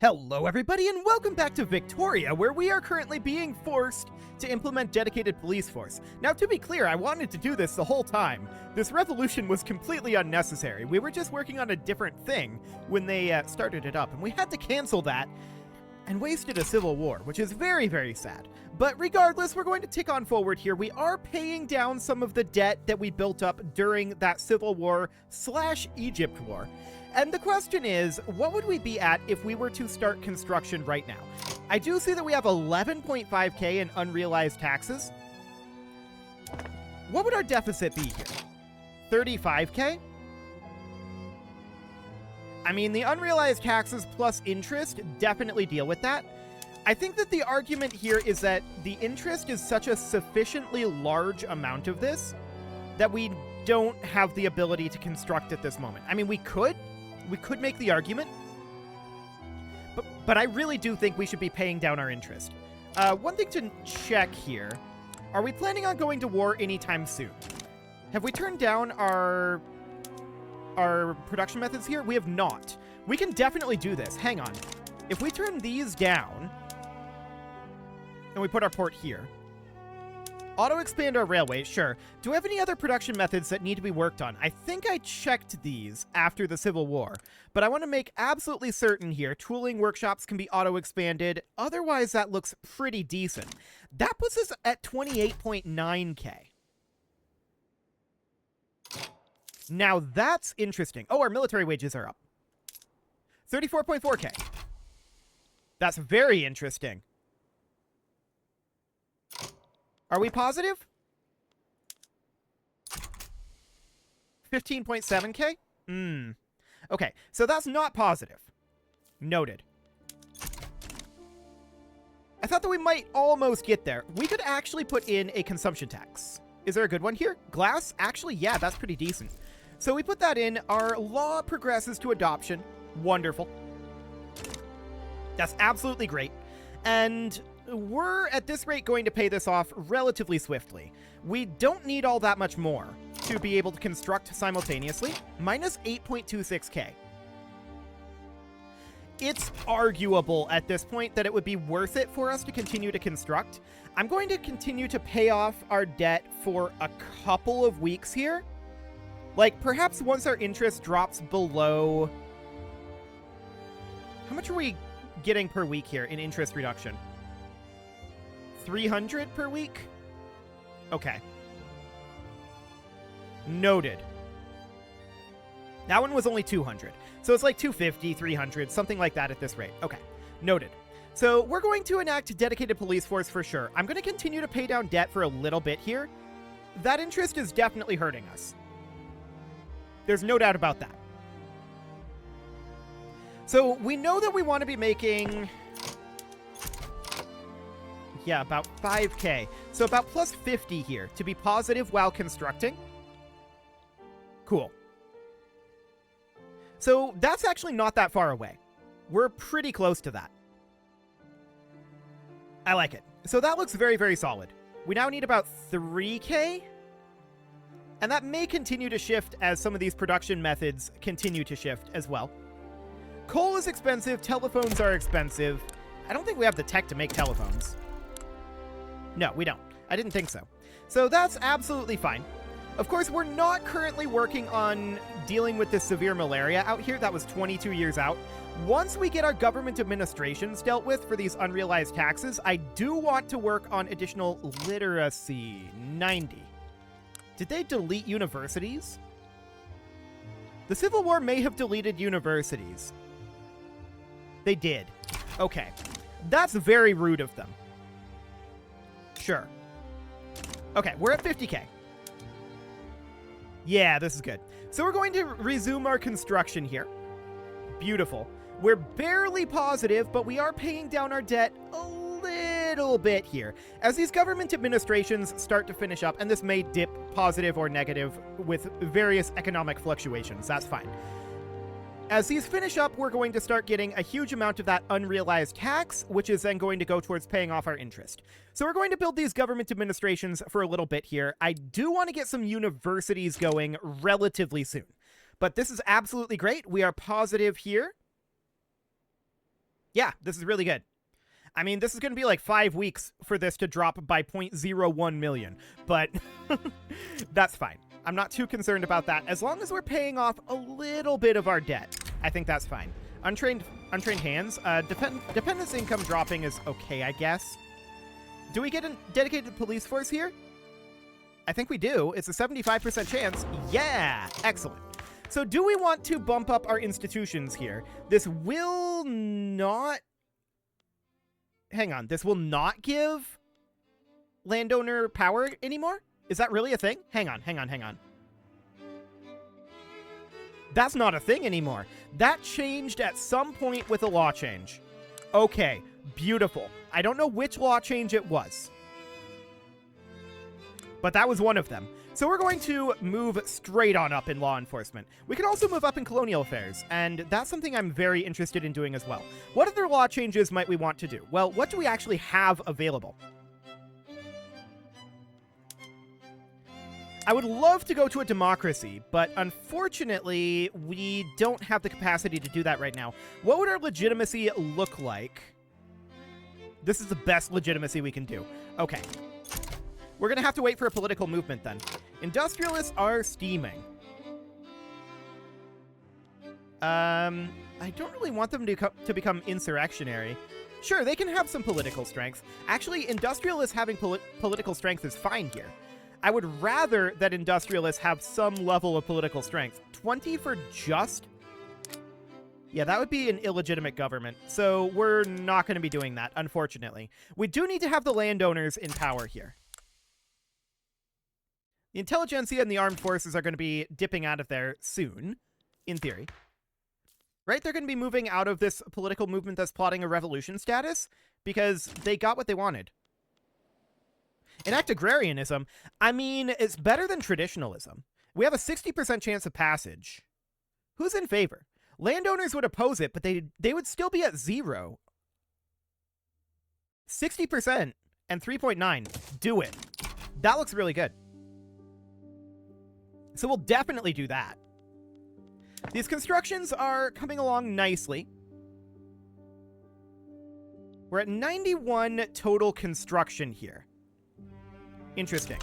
Hello everybody and welcome back to Victoria, where we are currently being forced to implement dedicated police force. Now, to be clear, I wanted to do this the whole time. This revolution was completely unnecessary. We were just working on a different thing when they started it up, and we had to cancel that and wasted a civil war, which is very, very sad. But regardless, we're going to tick on forward here. We are paying down some of the debt that we built up during that civil war / Egypt war. And the question is, what would we be at if we were to start construction right now? I do see that we have 11.5k in unrealized taxes. What would our deficit be here? 35k? I mean, the unrealized taxes plus interest definitely deal with that. I think that the argument here is that the interest is such a sufficiently large amount of this that we don't have the ability to construct at this moment. I mean, we could make the argument, but I really do think we should be paying down our interest. One thing to check here, are we planning on going to war anytime soon? Have we turned down our production methods here? We have not. We can definitely do this. Hang on. If we turn these down and we put our port here, auto-expand our railway, sure. Do we have any other production methods that need to be worked on? I think I checked these after the Civil War, but I want to make absolutely certain here. Tooling workshops can be auto-expanded. Otherwise, that looks pretty decent. That puts us at 28.9k. Now, that's interesting. Oh, our military wages are up. 34.4k. That's very interesting. Are we positive? 15.7k? Okay, so that's not positive. Noted. I thought that we might almost get there. We could actually put in a consumption tax. Is there a good one here? Glass? Actually, yeah, that's pretty decent. So we put that in. Our law progresses to adoption. Wonderful. That's absolutely great. And we're, at this rate, going to pay this off relatively swiftly. We don't need all that much more to be able to construct simultaneously. Minus 8.26k. It's arguable at this point that it would be worth it for us to continue to construct. I'm going to continue to pay off our debt for a couple of weeks here. Like, perhaps once our interest drops below... How much are we getting per week here in interest reduction? 300 per week? Okay. Noted. That one was only 200. So it's like 250, 300, something like that at this rate. Okay. Noted. So we're going to enact dedicated police force for sure. I'm going to continue to pay down debt for a little bit here. That interest is definitely hurting us. There's no doubt about that. So we know that we want to be making... Yeah, about 5k. So about plus 50 here to be positive while constructing. Cool. So that's actually not that far away. We're pretty close to that. I like it. So that looks very, very solid. We now need about 3k. And that may continue to shift as some of these production methods continue to shift as well. Coal is expensive. Telephones are expensive. I don't think we have the tech to make telephones. No, we don't. I didn't think so. So that's absolutely fine. Of course, we're not currently working on dealing with this severe malaria out here. That was 22 years out. Once we get our government administrations dealt with for these unrealized taxes, I do want to work on additional literacy. 90. Did they delete universities? The Civil War may have deleted universities. They did. Okay. That's very rude of them. Sure. Okay, we're at 50k. Yeah, this is good. So we're going to resume our construction here. Beautiful. We're barely positive, but we are paying down our debt a little bit here. As these government administrations start to finish up, and this may dip positive or negative with various economic fluctuations, that's fine. As these finish up, we're going to start getting a huge amount of that unrealized tax, which is then going to go towards paying off our interest. So we're going to build these government administrations for a little bit here. I do want to get some universities going relatively soon. But this is absolutely great. We are positive here. Yeah, this is really good. I mean, this is going to be like 5 weeks for this to drop by 0.01 million, but that's fine. I'm not too concerned about that. As long as we're paying off a little bit of our debt, I think that's fine. Untrained hands. Dependence income dropping is okay, I guess. Do we get a dedicated police force here? I think we do. It's a 75% chance. Yeah, excellent. So do we want to bump up our institutions here? This will not... Hang on. This will not give landowner power anymore? Is that really a thing? Hang on. That's not a thing anymore. That changed at some point with a law change. Okay, beautiful. I don't know which law change it was, but that was one of them. So we're going to move straight on up in law enforcement. We can also move up in colonial affairs, and that's something I'm very interested in doing as well. What other law changes might we want to do? Well, what do we actually have available? I would love to go to a democracy, but unfortunately, we don't have the capacity to do that right now. What would our legitimacy look like? This is the best legitimacy we can do. Okay. We're going to have to wait for a political movement then. Industrialists are steaming. I don't really want them to become insurrectionary. Sure, they can have some political strength. Actually, industrialists having political strength is fine here. I would rather that industrialists have some level of political strength. 20 for just... Yeah, that would be an illegitimate government, so we're not going to be doing that, unfortunately. We do need to have the landowners in power here. The intelligentsia and the armed forces are going to be dipping out of there soon, in theory. Right? They're going to be moving out of this political movement that's plotting a revolution status because they got what they wanted. Enact agrarianism. I mean, it's better than traditionalism. We have a 60% chance of passage. Who's in favor? Landowners would oppose it, but they would still be at 0. 60% and 3.9. Do it. That looks really good. So we'll definitely do that. These constructions are coming along nicely. We're at 91 total construction here. Interesting.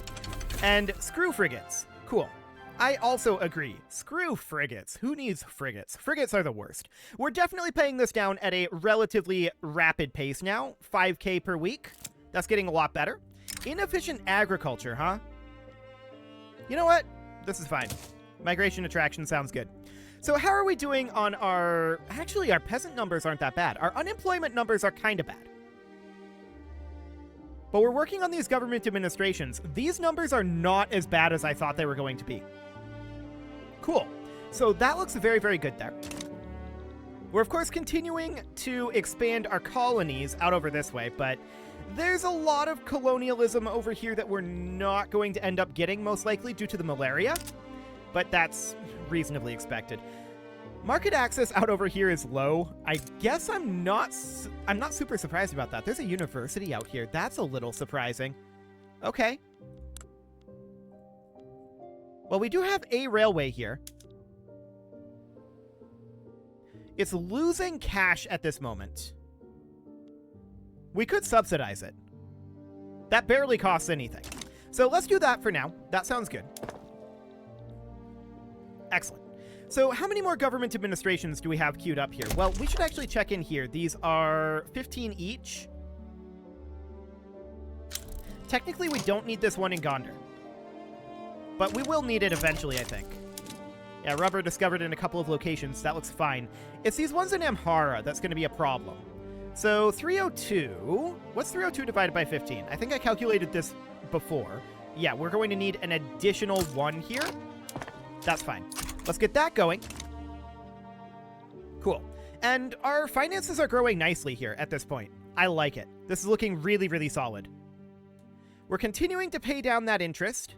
And screw frigates. Cool. I also agree. Screw frigates. Who needs frigates? Frigates are the worst. We're definitely paying this down at a relatively rapid pace now. 5K per week. That's getting a lot better. Inefficient agriculture, huh? You know what? This is fine. Migration attraction sounds good. So how are we doing on our... Actually, our peasant numbers aren't that bad. Our unemployment numbers are kind of bad. But we're working on these government administrations. These numbers are not as bad as I thought they were going to be. Cool. So that looks very, very good there. We're, of course, continuing to expand our colonies out over this way, but there's a lot of colonialism over here that we're not going to end up getting, most likely, due to the malaria. But that's reasonably expected. Market access out over here is low. I guess I'm not super surprised about that. There's a university out here. That's a little surprising. Okay. Well, we do have a railway here. It's losing cash at this moment. We could subsidize it. That barely costs anything. So let's do that for now. That sounds good. Excellent. So how many more government administrations do we have queued up here? Well, we should actually check in here. These are 15 each. Technically, we don't need this one in Gondar. But we will need it eventually, I think. Yeah, rubber discovered in a couple of locations. That looks fine. It's these ones in Amhara that's going to be a problem. So 302... What's 302 divided by 15? I think I calculated this before. Yeah, we're going to need an additional 1 here. That's fine. Let's get that going. Cool. And our finances are growing nicely here at this point. I like it. This is looking really, really solid. We're continuing to pay down that interest.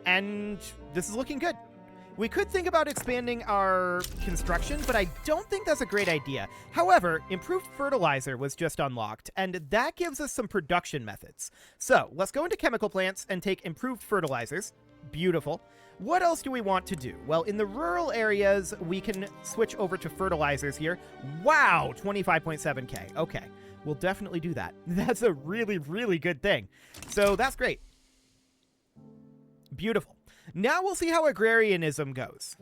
And this is looking good. We could think about expanding our construction, but I don't think that's a great idea. However, improved fertilizer was just unlocked, and that gives us some production methods. So let's go into chemical plants and take improved fertilizers. Beautiful. What else do we want to do? Well, in the rural areas, we can switch over to fertilizers here. Wow, 25.7k. Okay, we'll definitely do that. That's a really, really good thing. So that's great. Beautiful. Now we'll see how agrarianism goes.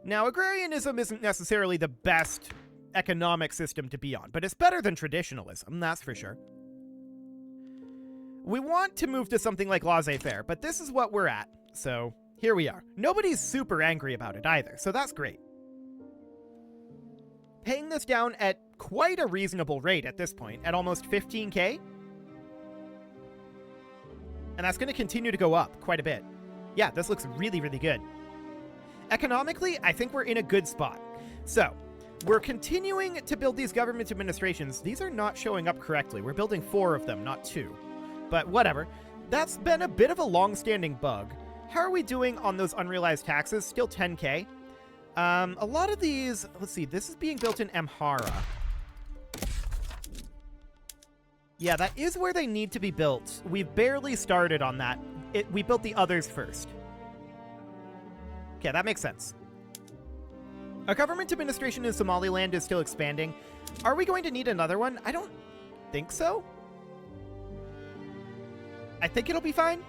Now, agrarianism isn't necessarily the best economic system to be on, but it's better than traditionalism, that's for sure. We want to move to something like laissez-faire, but this is what we're at, so here we are. Nobody's super angry about it either, so that's great. Paying this down at quite a reasonable rate at this point, at almost 15k. And that's going to continue to go up quite a bit. Yeah, this looks really, really good. Economically, I think we're in a good spot. So, we're continuing to build these government administrations. These are not showing up correctly. We're building 4 of them, not 2. But whatever. That's been a bit of a long-standing bug. How are we doing on those unrealized taxes? Still 10k. A lot of these... Let's see. This is being built in Amhara. Yeah, that is where they need to be built. We've barely started on that. We built the others first. Okay, that makes sense. Our government administration in Somaliland is still expanding. Are we going to need another one? I don't think so. I think it'll be fine.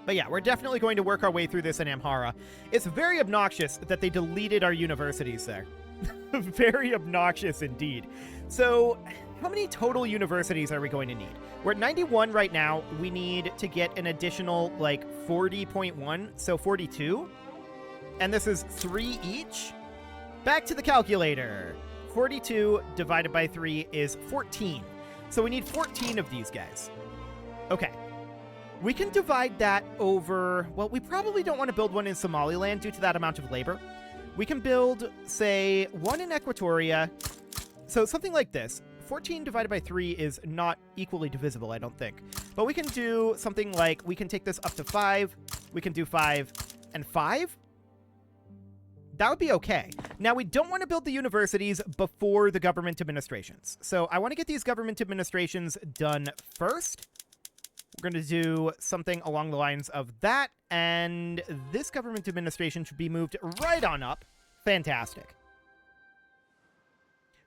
But yeah, we're definitely going to work our way through this in Amhara. It's very obnoxious that they deleted our universities there. Very obnoxious indeed. So, how many total universities are we going to need? We're at 91 right now. We need to get an additional, like, 40.1, so 42. And this is 3 each. Back to the calculator. 42 divided by 3 is 14. So we need 14 of these guys. Okay. We can divide that over... Well, we probably don't want to build one in Somaliland due to that amount of labor. We can build, say, one in Equatoria. So something like this. 14 divided by 3 is not equally divisible, I don't think. But we can do something like, we can take this up to 5. We can do 5 and 5. That would be okay. Now, we don't want to build the universities before the government administrations. So I want to get these government administrations done first. We're going to do something along the lines of that. And this government administration should be moved right on up. Fantastic.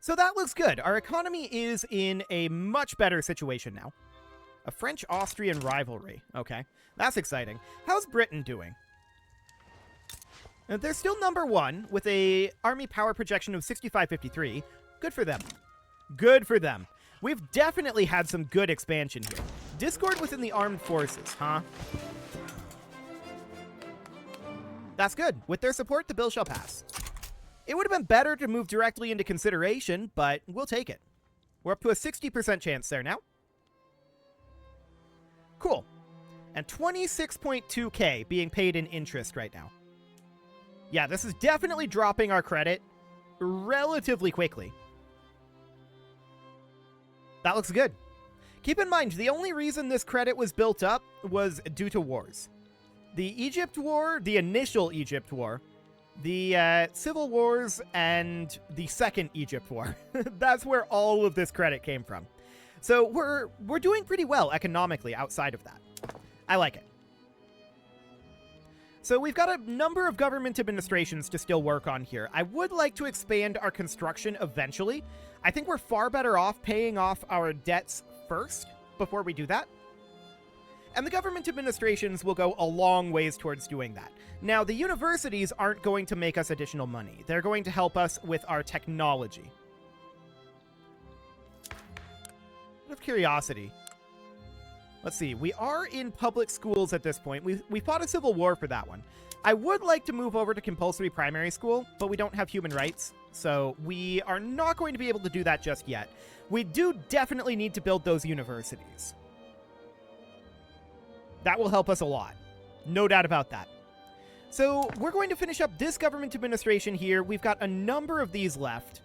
So that looks good. Our economy is in a much better situation now. A French-Austrian rivalry. Okay, that's exciting. How's Britain doing? They're still number 1 with a army power projection of 6553. Good for them. Good for them. We've definitely had some good expansion here. Discord within the armed forces, huh? That's good. With their support, the bill shall pass. It would have been better to move directly into consideration, but we'll take it. We're up to a 60% chance there now. Cool. And 26.2k being paid in interest right now. Yeah, this is definitely dropping our credit relatively quickly. That looks good. Keep in mind, the only reason this credit was built up was due to wars. The Egypt War, the initial Egypt War, the Civil Wars, and the Second Egypt War. That's where all of this credit came from. So we're doing pretty well economically outside of that. I like it. So we've got a number of government administrations to still work on here. I would like to expand our construction eventually. I think we're far better off paying off our debts first before we do that. And the government administrations will go a long ways towards doing that. Now, the universities aren't going to make us additional money. They're going to help us with our technology. Out of curiosity, let's see. We are in public schools at this point. We fought a civil war for that one. I would like to move over to compulsory primary school, but we don't have human rights, so we are not going to be able to do that just yet. We do definitely need to build those universities. That will help us a lot. No doubt about that. So we're going to finish up this government administration here. We've got a number of these left,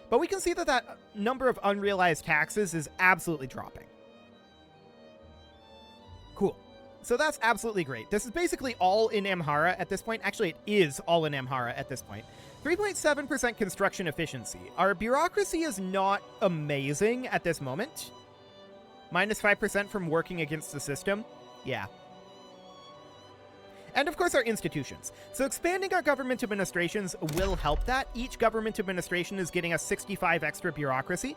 but we can see that that number of unrealized taxes is absolutely dropping. Cool. So that's absolutely great. This is basically all in Amhara at this point. Actually, it is all in Amhara at this point. 3.7% construction efficiency. Our bureaucracy is not amazing at this moment. Minus 5% from working against the system. Yeah. And of course our institutions. So expanding our government administrations will help that. Each government administration is getting us 65 extra bureaucracy.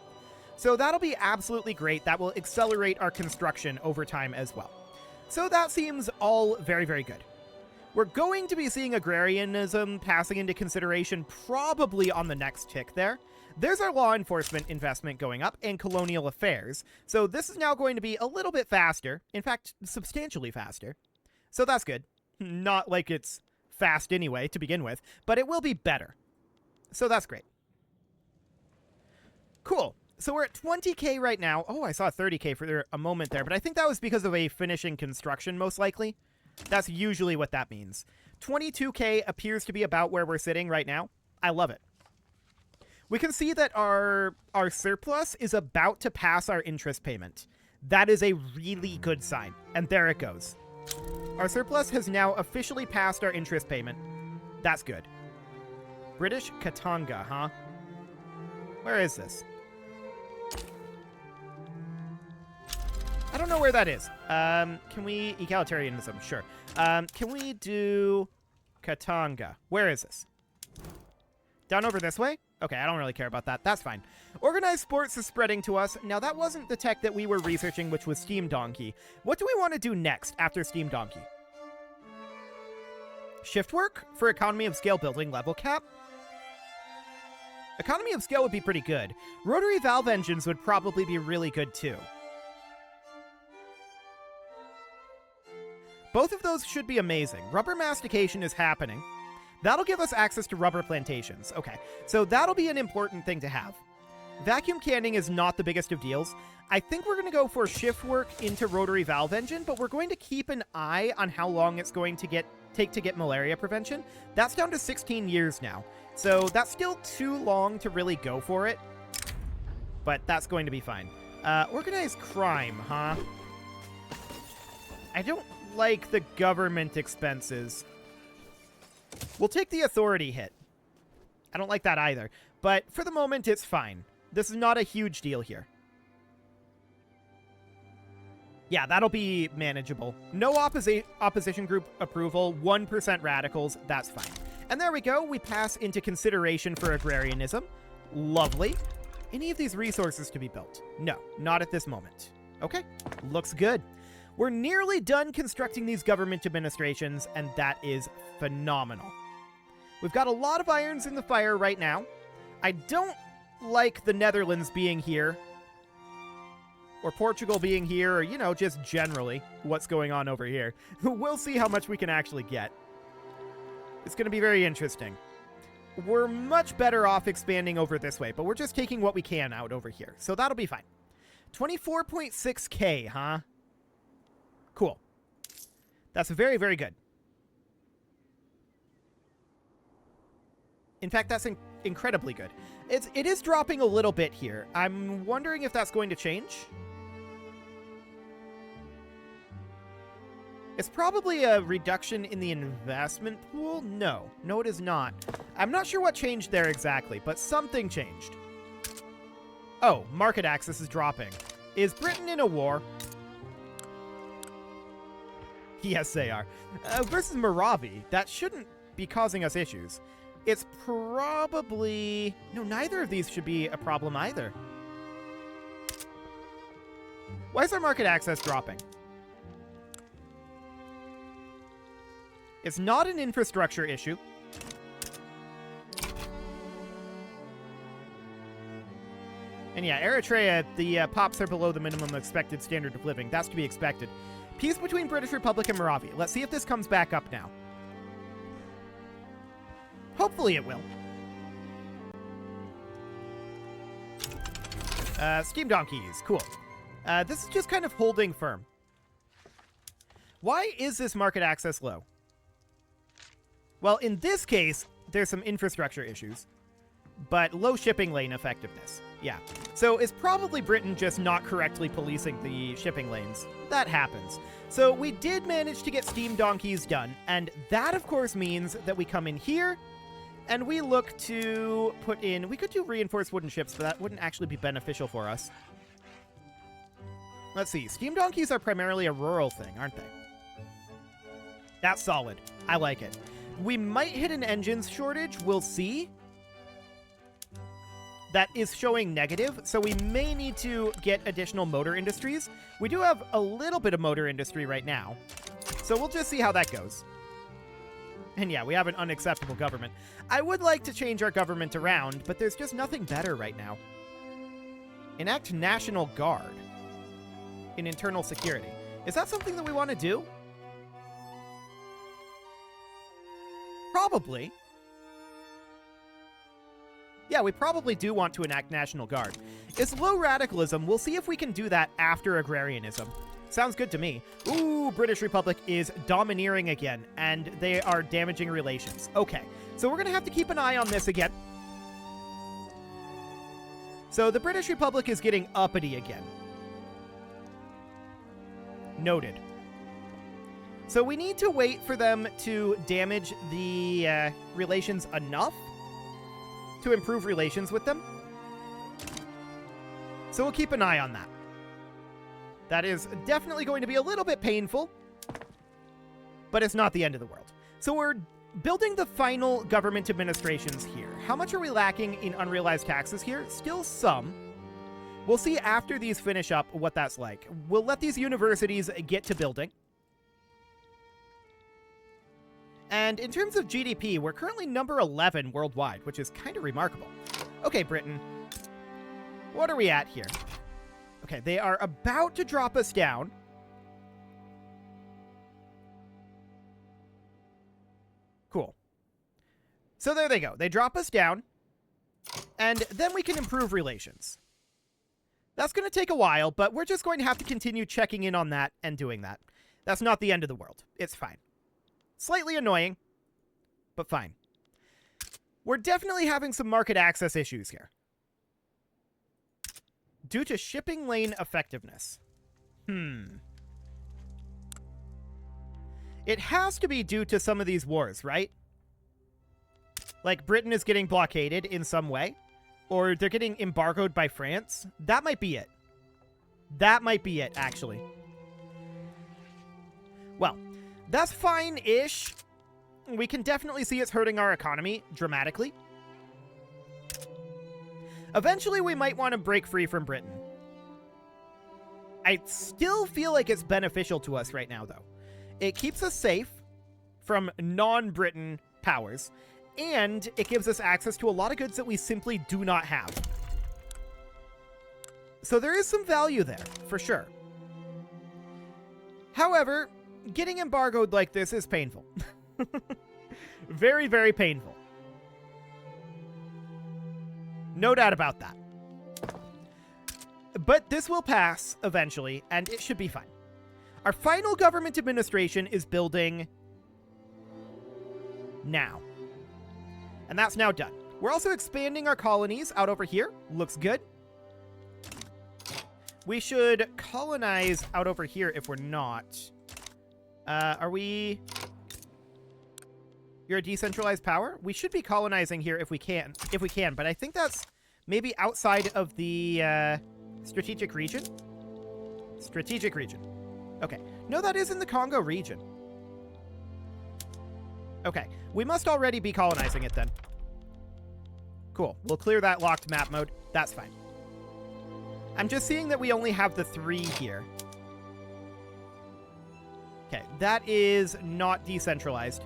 So that'll be absolutely great. That will accelerate our construction over time as well. So that seems all very, very good. We're going to be seeing agrarianism passing into consideration probably on the next tick there. There's our law enforcement investment going up and colonial affairs. So this is now going to be a little bit faster. In fact, substantially faster. So that's good. Not like it's fast anyway to begin with, but it will be better. So that's great. Cool. So we're at 20k right now. Oh, I saw 30k for a moment there, but I think that was because of a finishing construction, most likely. That's usually what that means. 22k appears to be about where we're sitting right now. I love it. We can see that our surplus is about to pass our interest payment. That is a really good sign. And there it goes. Our surplus has now officially passed our interest payment. That's good. British Katanga, huh? Where is this? I don't know where that is. Can we... Egalitarianism, sure. Can we do... Katanga? Where is this? Down over this way? Okay, I don't really care about that. That's fine. Organized sports is spreading to us. Now, that wasn't the tech that we were researching, which was Steam Donkey. What do we want to do next after Steam Donkey? Shift work for economy of scale building level cap? Economy of scale would be pretty good. Rotary valve engines would probably be really good, too. Both of those should be amazing. Rubber mastication is happening. That'll give us access to rubber plantations. Okay, so that'll be an important thing to have. Vacuum canning is not the biggest of deals. I think we're going to go for shift work into rotary valve engine, but we're going to keep an eye on how long it's going to take to get malaria prevention. That's down to 16 years now. So that's still too long to really go for it. But that's going to be fine. Organized crime, huh? I don't like the government expenses. We'll take the authority hit. I don't like that either. But for the moment, it's fine. This is not a huge deal here. Yeah, that'll be manageable. No opposition group approval, 1% radicals, that's fine. And there we go, we pass into consideration for agrarianism. Lovely. Any of these resources to be built? No, not at this moment. Okay, looks good. We're nearly done constructing these government administrations, and that is phenomenal. We've got a lot of irons in the fire right now. I don't like the Netherlands being here, or Portugal being here, or, you know, just generally what's going on over here. We'll see how much we can actually get. It's going to be very interesting. We're much better off expanding over this way, but we're just taking what we can out over here, so that'll be fine. 24.6k, huh? Cool. That's very, very good. In fact, that's incredibly good. It is dropping a little bit here. I'm wondering if that's going to change. It's probably a reduction in the investment pool. No, it is not. I'm not sure what changed there exactly, but something changed. Oh, market access is dropping. Is Britain in a war? Yes, they are. Versus Moravi, that shouldn't be causing us issues. It's probably... No, neither of these should be a problem either. Why is our market access dropping? It's not an infrastructure issue. And yeah, Eritrea, the pops are below the minimum expected standard of living. That's to be expected. Peace between British Republic and Moravi. Let's see if this comes back up now. Hopefully it will. Steam donkeys. Cool. This is just kind of holding firm. Why is this market access low? Well, in this case, there's some infrastructure issues, but low shipping lane effectiveness. Yeah. So is probably Britain just not correctly policing the shipping lanes? That happens. So we did manage to get steam donkeys done, and that, of course, means that we come in here, and we look to put in... We could do reinforced wooden ships, but that wouldn't actually be beneficial for us. Let's see. Steam donkeys are primarily a rural thing, aren't they? That's solid. I like it. We might hit an engines shortage. We'll see. That is showing negative, so we may need to get additional motor industries. We do have a little bit of motor industry right now, so we'll just see how that goes. And yeah, we have an unacceptable government. I would like to change our government around, but there's just nothing better right now. Enact National Guard in internal security. Is that something that we want to do? Probably. Yeah, we probably do want to enact National Guard. It's low radicalism. We'll see if we can do that after agrarianism. Sounds good to me. Ooh, British Republic is domineering again, and they are damaging relations. Okay, so we're going to have to keep an eye on this again. So the British Republic is getting uppity again. Noted. So we need to wait for them to damage the relations enough to improve relations with them. So we'll keep an eye on that. That is definitely going to be a little bit painful, but it's not the end of the world. So we're building the final government administrations here. How much are we lacking in unrealized taxes here? Still some. We'll see after these finish up what that's like. We'll let these universities get to building. And in terms of GDP, we're currently number 11 worldwide, which is kind of remarkable. Okay, Britain. What are we at here? Okay, they are about to drop us down. Cool. So there they go. They drop us down, and then we can improve relations. That's going to take a while, but we're just going to have to continue checking in on that and doing that. That's not the end of the world. It's fine. Slightly annoying, but fine. We're definitely having some market access issues here. Due to shipping lane effectiveness. It has to be due to some of these wars, right? Like Britain is getting blockaded in some way, or they're getting embargoed by France. That might be it. That might be it, actually. Well, that's fine-ish. We can definitely see it's hurting our economy dramatically. Eventually, we might want to break free from Britain. I still feel like it's beneficial to us right now, though. It keeps us safe from non-Britain powers, and it gives us access to a lot of goods that we simply do not have. So there is some value there, for sure. However, getting embargoed like this is painful. Very, very painful. No doubt about that. But this will pass eventually, and it should be fine. Our final government administration is building now. And that's now done. We're also expanding our colonies out over here. Looks good. We should colonize out over here if we're not. Are we... You're a decentralized power? We should be colonizing here if we can, but I think that's maybe outside of the strategic region. Strategic region. Okay. No, that is in the Congo region. Okay. We must already be colonizing it then. Cool. We'll clear that locked map mode. That's fine. I'm just seeing that we only have the 3 here. Okay. That is not decentralized.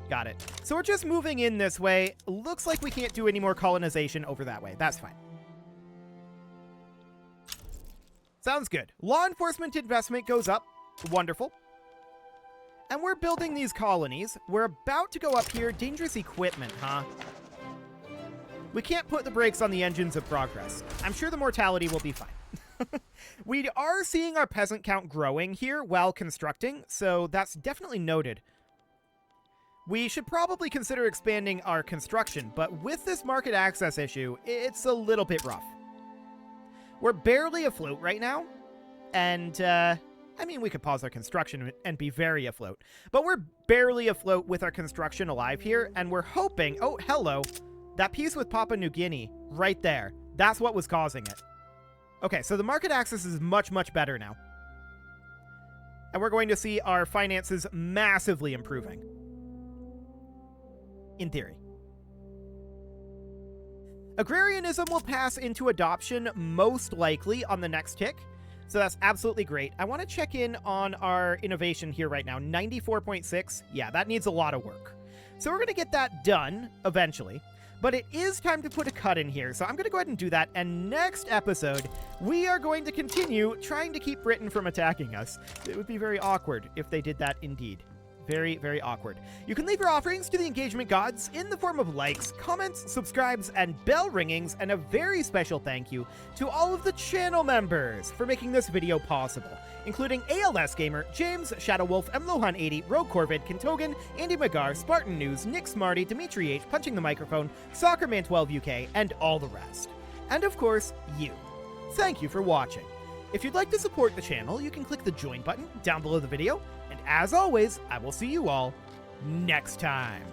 Got it. So we're just moving in this way. Looks like we can't do any more colonization over that way. That's fine. Sounds good. Law enforcement investment goes up. Wonderful. And we're building these colonies. We're about to go up here. Dangerous equipment, huh? We can't put the brakes on the engines of progress. I'm sure the mortality will be fine. We are seeing our peasant count growing here while constructing, so that's definitely noted. We should probably consider expanding our construction, but with this market access issue, it's a little bit rough. We're barely afloat right now, and, I mean, we could pause our construction and be very afloat, but we're barely afloat with our construction alive here, and we're hoping... Oh, hello. That piece with Papua New Guinea, right there. That's what was causing it. Okay, so the market access is much, much better now. And we're going to see our finances massively improving. In theory. Agrarianism will pass into adoption most likely on the next tick. So that's absolutely great. I want to check in on our innovation here right now. 94.6. Yeah, that needs a lot of work. So we're going to get that done eventually. But it is time to put a cut in here. So I'm going to go ahead and do that. And next episode, we are going to continue trying to keep Britain from attacking us. It would be very awkward if they did that indeed. Very, very awkward. You can leave your offerings to the engagement gods in the form of likes, comments, subscribes, and bell ringings, and a very special thank you to all of the channel members for making this video possible, including ALS Gamer, James, Shadow Wolf, Mlohan80, Rogue Corvid, Kintogan, Andy Magar, Spartan News, Nick Smarty, Dimitri H, Punching the Microphone, Soccerman12UK, and all the rest. And of course, you. Thank you for watching. If you'd like to support the channel, you can click the join button down below the video, and as always, I will see you all next time.